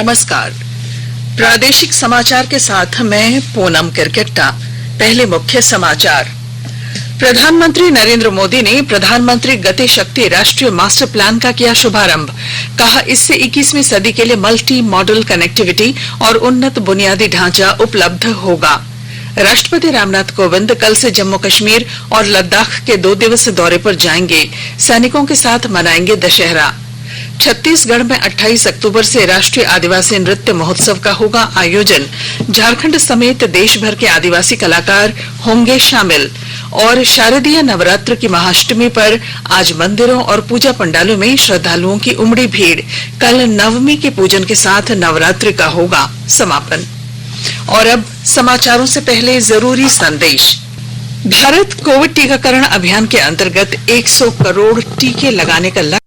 नमस्कार। प्रादेशिक समाचार के साथ मैं पूनम किरकिट्टा। पहले मुख्य समाचार। प्रधानमंत्री नरेंद्र मोदी ने प्रधानमंत्री गति शक्ति राष्ट्रीय मास्टर प्लान का किया शुभारंभ। कहा, इससे 21वीं सदी के लिए मल्टी मॉडल कनेक्टिविटी और उन्नत बुनियादी ढांचा उपलब्ध होगा। राष्ट्रपति रामनाथ कोविंद कल से जम्मू कश्मीर और लद्दाख के 2 दिवसीय दौरे पर जाएंगे। सैनिकों के साथ मनाएंगे दशहरा। छत्तीसगढ़ में 28 अक्टूबर से राष्ट्रीय आदिवासी नृत्य महोत्सव का होगा आयोजन। झारखंड समेत देश भर के आदिवासी कलाकार होंगे शामिल। और शारदीय नवरात्र की महाअष्टमी पर आज मंदिरों और पूजा पंडालों में श्रद्धालुओं की उमड़ी भीड़। कल नवमी के पूजन के साथ नवरात्रि का होगा समापन। और अब समाचारों से पहले जरूरी संदेश। भारत कोविड टीकाकरण अभियान के अंतर्गत 100 करोड़ टीके लगाने का लक्ष्य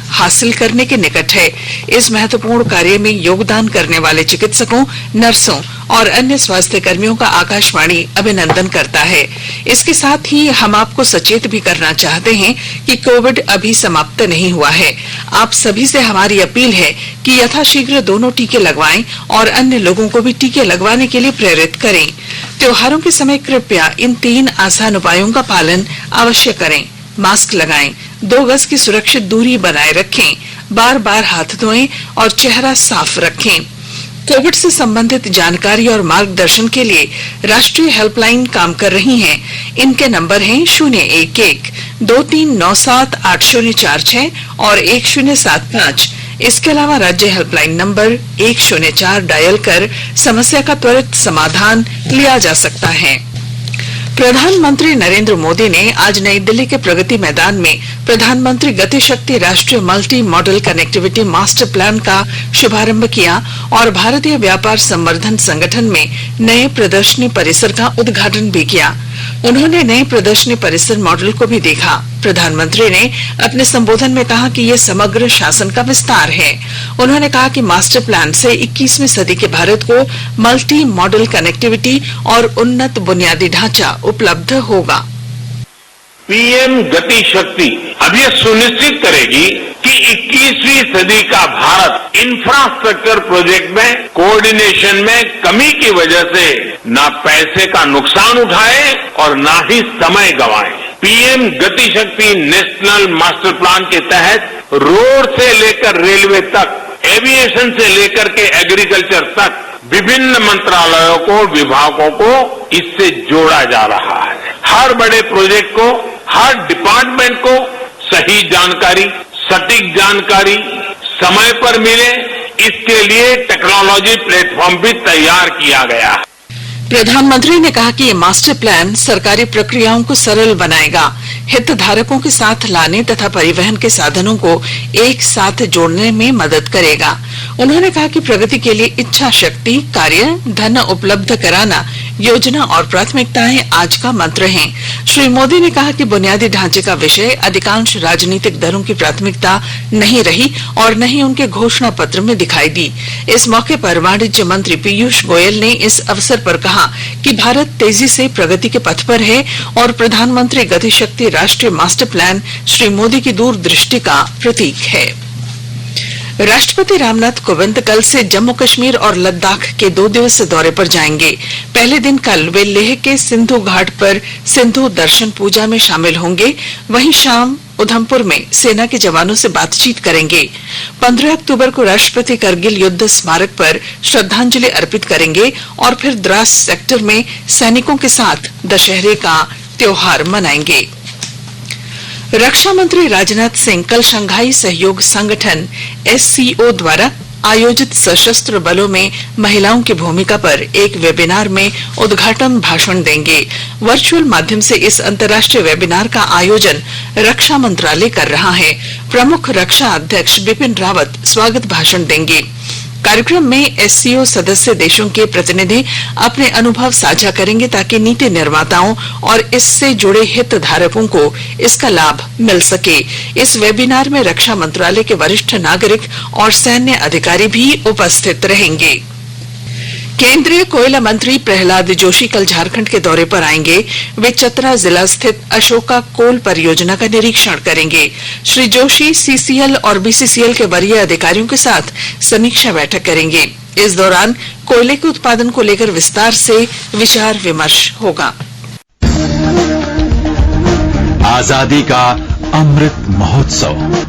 हासिल करने के निकट है। इस महत्वपूर्ण कार्य में योगदान करने वाले चिकित्सकों, नर्सों और अन्य स्वास्थ्य कर्मियों का आकाशवाणी अभिनंदन करता है। इसके साथ ही हम आपको सचेत भी करना चाहते हैं कि कोविड अभी समाप्त नहीं हुआ है। आप सभी से हमारी अपील है कि यथाशीघ्र दोनों टीके लगवाएं और अन्य लोगों को भी टीके लगवाने के लिए प्रेरित करें। त्योहारों के समय कृपया इन 3 आसान उपायों का पालन अवश्य करें। मास्क लगाएं, 2 गज की सुरक्षित दूरी बनाए रखें, बार बार हाथ धोएं और चेहरा साफ रखें। कोविड से संबंधित जानकारी और मार्गदर्शन के लिए राष्ट्रीय हेल्पलाइन काम कर रही हैं। इनके नंबर हैं 011-2397-8046 और 1075। इसके अलावा राज्य हेल्पलाइन नंबर 104 डायल कर समस्या का त्वरित समाधान लिया जा सकता है। प्रधानमंत्री नरेंद्र मोदी ने आज नई दिल्ली के प्रगति मैदान में प्रधानमंत्री गति शक्ति राष्ट्रीय multi modal connectivity master plan का शुभारंभ किया और भारतीय व्यापार संवर्धन संगठन में नए प्रदर्शनी परिसर का उद्घाटन भी किया। उन्होंने नए प्रदर्शनी परिसर मॉडल को भी देखा। प्रधानमंत्री ने अपने संबोधन में कहा कि यह समग्र शासन का विस्तार है। उन्होंने कहा कि मास्टर प्लान से 21वीं सदी के भारत को मल्टी मॉडल कनेक्टिविटी और उन्नत बुनियादी ढांचा उपलब्ध होगा। पीएम गति शक्ति अब यह सुनिश्चित करेगी कि 21वीं सदी का भारत इंफ्रास्ट्रक्चर प्रोजेक्ट में कोऑर्डिनेशन में कमी की वजह से न पैसे का नुकसान उठाए और न ही समय गंवाए। पीएम गति शक्ति नेशनल मास्टर प्लान के तहत रोड से लेकर रेलवे तक, एविएशन से लेकर के एग्रीकल्चर तक विभिन्न मंत्रालयों को, विभागों को इससे जोड़ा जा रहा है। हर बड़े प्रोजेक्ट को, हर डिपार्टमेंट को सही जानकारी, सटीक जानकारी समय पर मिले, इसके लिए टेक्नोलॉजी प्लेटफॉर्म भी तैयार किया गया है। प्रधानमंत्री ने कहा कि ये मास्टर प्लान सरकारी प्रक्रियाओं को सरल बनाएगा, हितधारकों के साथ लाने तथा परिवहन के साधनों को एक साथ जोड़ने में मदद करेगा। उन्होंने कहा कि प्रगति के लिए इच्छा शक्ति, कार्य, धन उपलब्ध कराना, योजना और प्राथमिकताएं आज का मंत्र हैं। श्री मोदी ने कहा कि बुनियादी ढांचे का विषय अधिकांश राजनीतिक दलों की प्राथमिकता नहीं रही और न ही उनके घोषणा पत्र में दिखाई दी। इस मौके पर वाणिज्य मंत्री पीयूष गोयल ने इस अवसर पर कहा कि भारत तेजी से प्रगति के पथ पर है और प्रधानमंत्री गति शक्ति राष्ट्रीय मास्टर प्लान श्री मोदी की दूरदृष्टि का प्रतीक है। राष्ट्रपति रामनाथ कोविंद कल से जम्मू कश्मीर और लद्दाख के 2 दिवसीय दौरे पर जाएंगे। पहले दिन कल वे लेह के सिंधु घाट पर सिंधु दर्शन पूजा में शामिल होंगे। वहीं शाम उधमपुर में सेना के जवानों से बातचीत करेंगे। 15 अक्टूबर को राष्ट्रपति करगिल युद्ध स्मारक पर श्रद्धांजलि अर्पित करेंगे और फिर द्रास सेक्टर में सैनिकों के साथ दशहरे का त्योहार मनाएंगे। रक्षा मंत्री राजनाथ सिंह कल शंघाई सहयोग संगठन SCO द्वारा आयोजित सशस्त्र बलों में महिलाओं की भूमिका पर एक वेबिनार में उद्घाटन भाषण देंगे। वर्चुअल माध्यम से इस अंतर्राष्ट्रीय वेबिनार का आयोजन रक्षा मंत्रालय कर रहा है। प्रमुख रक्षा अध्यक्ष बिपिन रावत स्वागत भाषण देंगे। कार्यक्रम में SCO सदस्य देशों के प्रतिनिधि अपने अनुभव साझा करेंगे ताकि नीति निर्माताओं और इससे जुड़े हितधारकों को इसका लाभ मिल सके। इस वेबिनार में रक्षा मंत्रालय के वरिष्ठ नागरिक और सैन्य अधिकारी भी उपस्थित रहेंगे। केंद्रीय कोयला मंत्री प्रहलाद जोशी कल झारखंड के दौरे पर आएंगे। वे चतरा जिला स्थित अशोका कोल परियोजना का निरीक्षण करेंगे। श्री जोशी सीसीएल और बीसीसीएल के वरीय अधिकारियों के साथ समीक्षा बैठक करेंगे। इस दौरान कोयले के उत्पादन को लेकर विस्तार से विचार विमर्श होगा। आजादी का अमृत महोत्सव।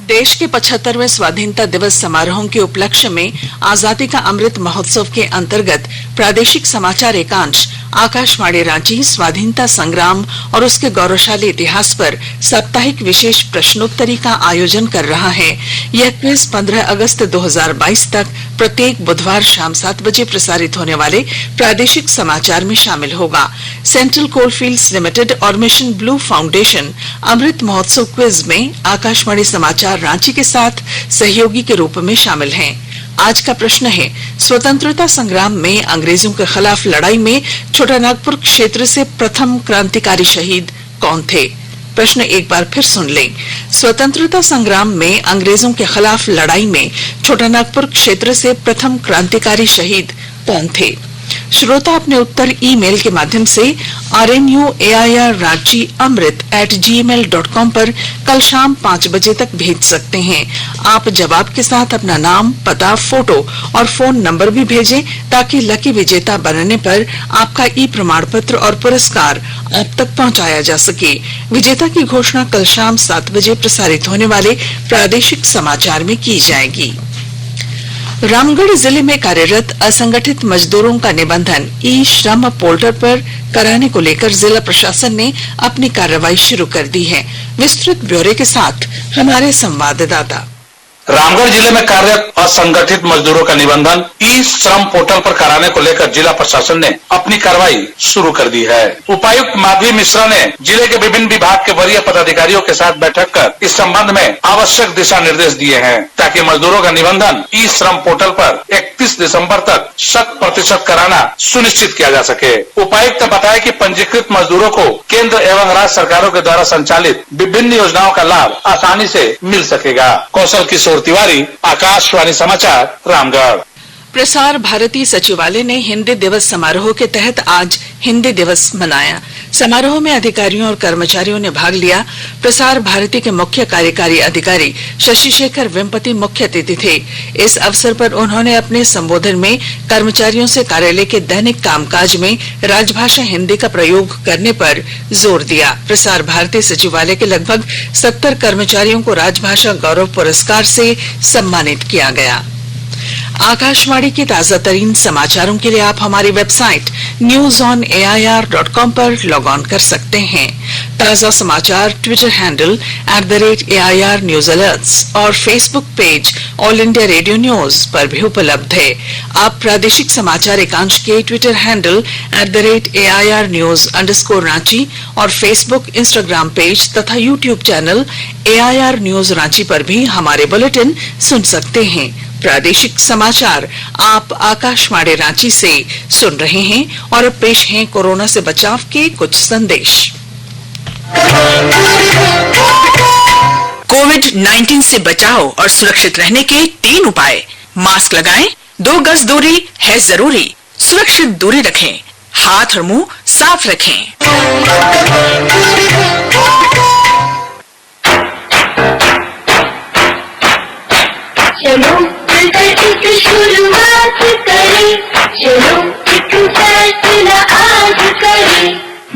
देश के 75वें स्वाधीनता दिवस समारोह के उपलक्ष्य में आजादी का अमृत महोत्सव के अंतर्गत प्रादेशिक समाचार एकांश आकाशवाणी रांची स्वाधीनता संग्राम और उसके गौरवशाली इतिहास पर साप्ताहिक विशेष प्रश्नोत्तरी का आयोजन कर रहा है। यह क्विज 15 अगस्त 2022 तक प्रत्येक बुधवार शाम 7 बजे प्रसारित होने वाले प्रादेशिक समाचार में शामिल होगा। सेंट्रल कोलफील्ड्स लिमिटेड और mission blue foundation Amrit Mahotsav quiz में आकाशवाणी समाचार रांची के साथ सहयोगी के रूप में शामिल हैं। आज का प्रश्न है, स्वतंत्रता संग्राम में अंग्रेजों के खिलाफ लड़ाई में छोटानागपुर क्षेत्र से प्रथम क्रांतिकारी शहीद कौन थे? प्रश्न एक बार फिर सुन लें। स्वतंत्रता संग्राम में अंग्रेजों के खिलाफ लड़ाई में छोटानागपुर क्षेत्र से प्रथम क्रांतिकारी शहीद कौन थे? श्रोता अपने उत्तर ईमेल के माध्यम से rnuairranchiamrit@gmail.com पर कल शाम 5 बजे तक भेज सकते हैं। आप जवाब के साथ अपना नाम, पता, फोटो और फोन नंबर भी भेजें ताकि लकी विजेता बनने पर आपका ई प्रमाण पत्र और पुरस्कार आप तक पहुंचाया जा सके। विजेता की घोषणा कल शाम 7 बजे प्रसारित होने वाले प्रादेशिक समाचार में की जाएगी। रामगढ़ जिले में कार्यरत असंगठित मजदूरों का निबंधन ई श्रम पोर्टल पर कराने को लेकर जिला प्रशासन ने अपनी कार्रवाई शुरू कर दी है। विस्तृत ब्यौरे के साथ हमारे संवाददाता। रामगढ़ जिले में कार्यरत असंगठित मजदूरों का निबंधन ई श्रम पोर्टल पर कराने को लेकर जिला प्रशासन ने अपनी कार्रवाई शुरू कर दी है। उपायुक्त माधवी मिश्रा ने जिले के विभिन्न विभाग के वरीय पदाधिकारियों के साथ बैठक कर इस संबंध में आवश्यक दिशा निर्देश दिए हैं ताकि मजदूरों का निबंधन ई श्रम पोर्टल पर 31 दिसंबर तक 100% कराना सुनिश्चित किया जा सके। उपायुक्त ने बताया कि पंजीकृत मजदूरों को केंद्र एवं राज्य सरकारों के द्वारा संचालित विभिन्न योजनाओं का लाभ आसानी से मिल सकेगा। कौशल किशोर तिवारी, आकाशवाणी समाचार, रामगढ़। प्रसार भारती सचिवालय ने हिंदी दिवस समारोह के तहत आज हिंदी दिवस मनाया। समारोह में अधिकारियों और कर्मचारियों ने भाग लिया। प्रसार भारती के मुख्य कार्यकारी अधिकारी शशि शेखर वेम्पति मुख्य अतिथि थे। इस अवसर पर उन्होंने अपने संबोधन में कर्मचारियों से कार्यालय के दैनिक कामकाज में राजभाषा हिंदी का प्रयोग करने पर जोर दिया। प्रसार भारती सचिवालय के लगभग 70 कर्मचारियों को राजभाषा गौरव पुरस्कार से सम्मानित किया गया। आकाशवाणी के ताजा तरीन समाचारों के लिए आप हमारी वेबसाइट newsonair.com पर लॉग ऑन कर सकते हैं। ताजा समाचार Twitter handle @AIR News Alerts और Facebook page all India radio news पर भी उपलब्ध है। आप प्रादेशिक समाचार एकांश के ट्विटर हैंडल @AIR News_Ranchi और फेसबुक, इंस्टाग्राम पेज तथा YouTube channel AIR News Ranchi पर भी हमारे बुलेटिन सुन सकते हैं। प्रादेशिक समाचार आप आकाशवाणी रांची से सुन रहे हैं और अब पेश हैं कोरोना से बचाव के कुछ संदेश। कोविड-19 से बचाव और सुरक्षित रहने के 3 उपाय। मास्क लगाएं, 2 गज दूरी है जरूरी, सुरक्षित दूरी रखें, हाथ और मुंह साफ रखें। चलो मिलकर एक शुरुआत करें, चलो एक फैसला आज करें।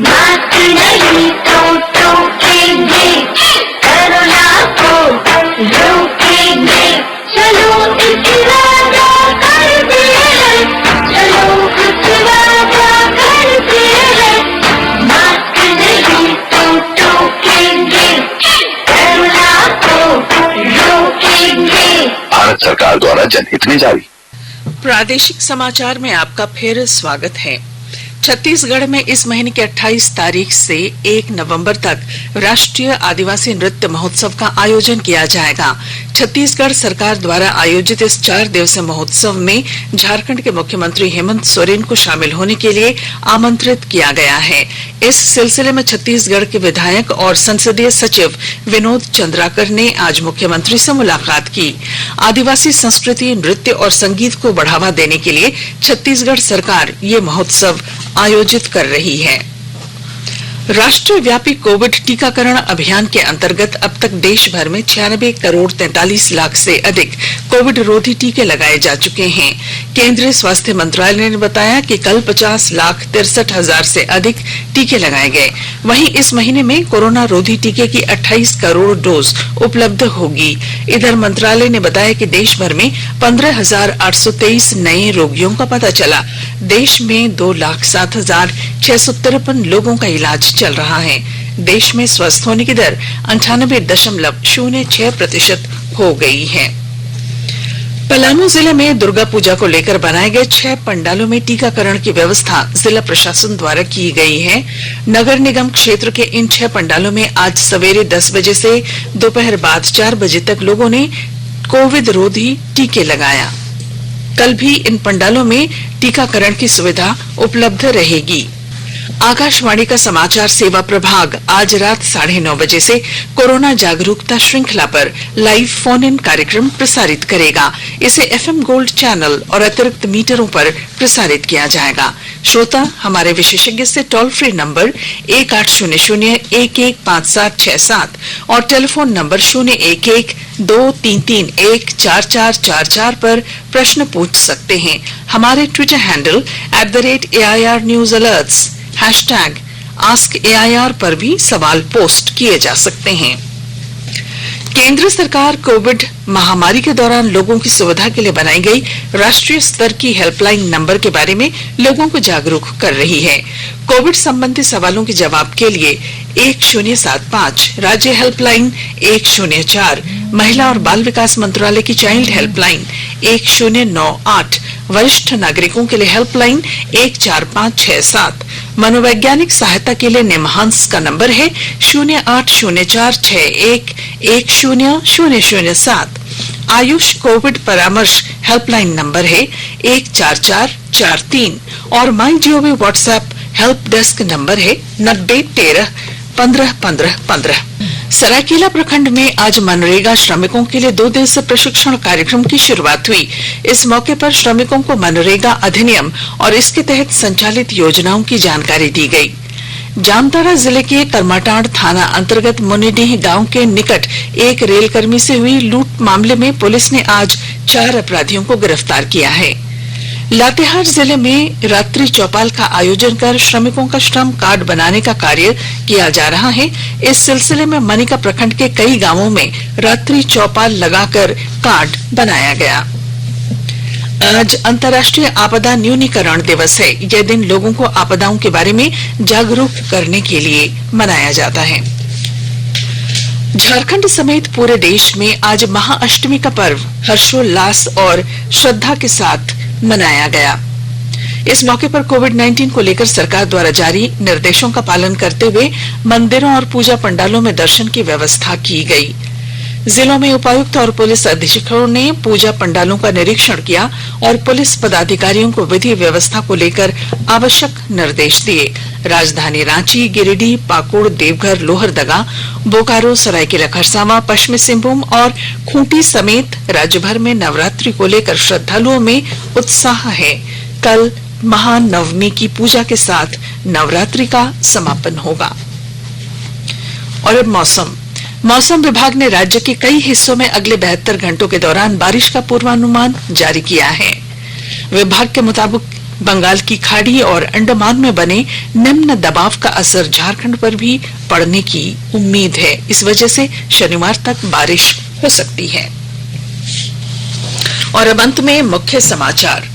मास्क नहीं तो टोकेंगे, कोरोना को रोकेंगे। चलो एक वादा करते हैं, चलो कुछ वादा करते हैं। मास्क नहीं तो टोकेंगे, कोरोना को रोकेंगे। भारत सरकार द्वारा जनहित में जारी। प्रादेशिक समाचार में आपका फिर स्वागत है। छत्तीसगढ़ में इस महीने की 28 तारीख से 1 नवंबर तक राष्ट्रीय आदिवासी नृत्य महोत्सव का आयोजन किया जाएगा। छत्तीसगढ़ सरकार द्वारा आयोजित इस 4 दिवसीय महोत्सव में झारखंड के मुख्यमंत्री हेमंत सोरेन को शामिल होने के लिए आमंत्रित किया गया है। इस सिलसिले में छत्तीसगढ़ के विधायक और संसदीय सचिव विनोद चंद्राकर ने आज मुख्यमंत्री से मुलाकात की। आदिवासी संस्कृति, नृत्य और संगीत को बढ़ावा देने के लिए छत्तीसगढ़ सरकार ये महोत्सव आयोजित कर रही है। राष्ट्रव्यापी कोविड टीकाकरण अभियान के अंतर्गत अब तक देश भर में 96 करोड़ 43 लाख से अधिक कोविड रोधी टीके लगाए जा चुके हैं। केंद्रीय स्वास्थ्य मंत्रालय ने बताया कि कल 50,63,000 से अधिक टीके लगाए गए। वहीं इस महीने में कोरोना रोधी टीके की 28 करोड़ डोज उपलब्ध होगी। इधर मंत्रालय ने बताया कि देश भर में 15,823 नए रोगियों का पता चला। देश में 2,07,653 लोगों का इलाज चल रहा है। देश में स्वस्थ होने की दर 98.06% हो गई है। पलामू जिले में दुर्गा पूजा को लेकर बनाए गए 6 पंडालों में टीकाकरण की व्यवस्था जिला प्रशासन द्वारा की गई है। नगर निगम क्षेत्र के इन 6 पंडालों में आज सवेरे 10 बजे से दोपहर बाद 4 बजे तक लोगों ने कोविड रोधी टीके लगाया। कल भी इन पंडालों में टीकाकरण की सुविधा उपलब्ध रहेगी। आकाशवाणी का समाचार सेवा प्रभाग आज रात 9:30 बजे से कोरोना जागरूकता श्रृंखला पर लाइव फोन इन कार्यक्रम प्रसारित करेगा। इसे FM गोल्ड चैनल और अतिरिक्त मीटरों पर प्रसारित किया जाएगा। श्रोता हमारे विशेषज्ञ से टोल फ्री नंबर 1800-115767 और टेलीफोन नंबर 011-233-14444 पर प्रश्न पूछ सकते हैं। हमारे Twitter handle @AIR News Alerts #AskAIR पर भी सवाल पोस्ट किए जा सकते हैं। केंद्र सरकार कोविड महामारी के दौरान लोगों की सुविधा के लिए बनाई गई राष्ट्रीय स्तर की हेल्पलाइन नंबर के बारे में लोगों को जागरूक कर रही है। कोविड संबंधी सवालों के जवाब के लिए 1075, राज्य हेल्पलाइन 104, महिला और बाल विकास मंत्रालय की चाइल्ड हेल्पलाइन 1098, वरिष्ठ नागरिकों के लिए हेल्पलाइन 14567, मनोवैज्ञानिक सहायता के लिए निमहांस का नंबर है 0804611007, आयुष कोविड परामर्श हेल्पलाइन नंबर है 14443 और MyGov WhatsApp help desk number है 9013151515। सरायकेला प्रखंड में आज मनरेगा श्रमिकों के लिए 2 दिवसीय प्रशिक्षण कार्यक्रम की शुरुआत हुई। इस मौके पर श्रमिकों को मनरेगा अधिनियम और इसके तहत संचालित योजनाओं की जानकारी दी गई। जामताड़ा जिले के करमाटांड़ थाना अंतर्गत मुनिडीह गांव के निकट एक रेलकर्मी से हुई लूट मामले में पुलिस ने आज 4 अपराधियों को गिरफ्तार किया है। लातेहार जिले में रात्रि चौपाल का आयोजन कर श्रमिकों का श्रम कार्ड बनाने का कार्य किया जा रहा है। इस सिलसिले में मनिका प्रखंड के कई गांवों में रात्रि चौपाल लगाकर कार्ड बनाया गया। आज अंतर्राष्ट्रीय आपदा न्यूनीकरण दिवस है। यह दिन लोगों को आपदाओं के बारे में जागरूक करने के लिए मनाया जाता है। झारखंड समेत पूरे देश में आज महाअष्टमी का पर्व हर्षोल्लास और श्रद्धा के साथ मनाया गया। इस मौके पर कोविड-19 को लेकर सरकार द्वारा जारी निर्देशों का पालन करते हुए मंदिरों और पूजा पंडालों में दर्शन की व्यवस्था की गई। जिलों में उपायुक्त और पुलिस अधीक्षकों ने पूजा पंडालों का निरीक्षण किया और पुलिस पदाधिकारियों को विधि व्यवस्था को लेकर आवश्यक निर्देश दिए। राजधानी रांची, गिरिडीह, पाकुड़, देवघर, लोहरदगा, बोकारो, सरायकेला खरसावां, पश्चिमी सिंहभूम और खूंटी समेत राज्य भर में नवरात्रि को लेकर श्रद्धालुओं में उत्साह है। कल महानवमी की पूजा के साथ नवरात्रि का समापन होगा। और अब मौसम विभाग ने राज्य के कई हिस्सों में अगले 72 घंटों के दौरान बारिश का पूर्वानुमान जारी किया है। विभाग के मुताबिक बंगाल की खाड़ी और अंडमान में बने निम्न दबाव का असर झारखंड पर भी पड़ने की उम्मीद है। इस वजह से शनिवार तक बारिश हो सकती है। और अब अंत में मुख्य समाचार।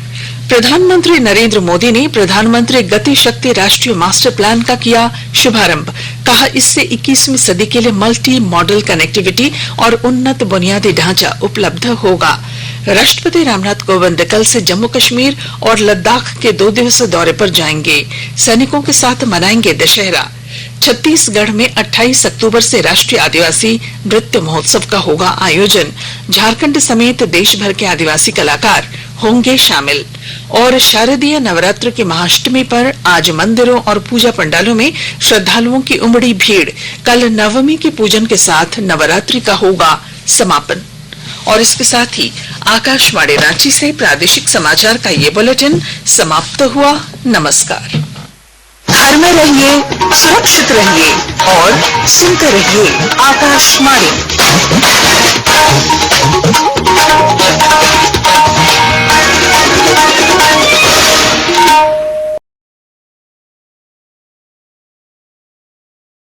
प्रधानमंत्री नरेंद्र मोदी ने प्रधानमंत्री गति शक्ति राष्ट्रीय मास्टर प्लान का किया शुभारंभ। कहा, इससे 21वीं सदी के लिए मल्टी मॉडल कनेक्टिविटी और उन्नत बुनियादी ढांचा उपलब्ध होगा। राष्ट्रपति रामनाथ कोविंद कल से जम्मू कश्मीर और लद्दाख के 2 दिवसीय दौरे पर जाएंगे। सैनिकों के साथ मनाएंगे दशहरा। छत्तीसगढ़ में 28 अक्टूबर से राष्ट्रीय आदिवासी नृत्य महोत्सव का होगा आयोजन। झारखंड समेत देश भर के आदिवासी कलाकार होंगे शामिल। और शारदीय नवरात्र की महाअष्टमी पर आज मंदिरों और पूजा पंडालों में श्रद्धालुओं की उमड़ी भीड़। कल नवमी के पूजन के साथ नवरात्रि का होगा समापन। और इसके साथ ही आकाशवाणी रांची से प्रादेशिक समाचार का ये बुलेटिन समाप्त हुआ। नमस्कार। घर में रहिए, सुरक्षित रहिए और सुनते रहिए आकाशवाणी।